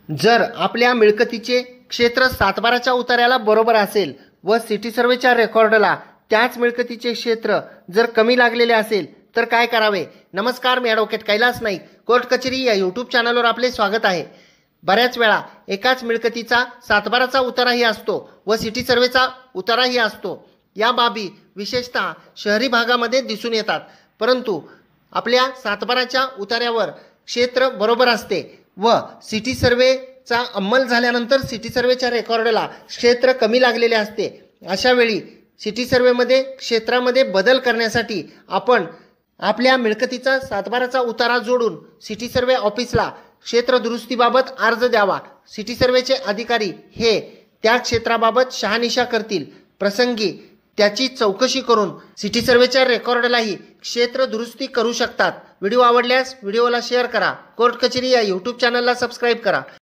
जर आपल्या मिळकतीचे क्षेत्र सातबाराच्या उतार्याला बरोबर असेल व सिटी सर्वेच्या रेकॉर्डला त्याच मिळकतीचे क्षेत्र जर कमी लागलेले असेल तर काय करावे? नमस्कार, मी ॲडव्होकेट कैलास नाईक, कोर्ट कचेरी या यूट्यूब चॅनलवर आपले स्वागत आहे. बऱ्याच वेळा एकाच मिळकतीचा सातबाराचा उताराही असतो व सिटी सर्वेचा उताराही असतो. या बाबी विशेषतः शहरी भागामध्ये दिसून येतात, परंतु आपल्या सातबाराच्या उतार्यावर क्षेत्र बरोबर असते व सिटी सर्वेचा अंमल झाल्यानंतर सिटी सर्वेच्या रेकॉर्डला क्षेत्र कमी लागलेले असते. अशा वेळी सिटी सर्वेमध्ये क्षेत्रामध्ये बदल करण्यासाठी आपण आपल्या मिळकतीचा सातबाराचा उतारा जोडून सिटी सर्वे ऑफिसला क्षेत्र दुरुस्तीबाबत अर्ज द्यावा. सिटी सर्वेचे अधिकारी हे त्या क्षेत्राबाबत शहानिशा करतील. प्रसंगी त्याची चौकशी करून सिटी सर्वेच्या रेकॉर्डलाही क्षेत्र दुरुस्ती करू शकतात. व्हिडिओ आवडल्यास व्हिडिओला शेअर करा. कोर्ट कचेरी या यूट्यूब चॅनलला सबस्क्राईब करा.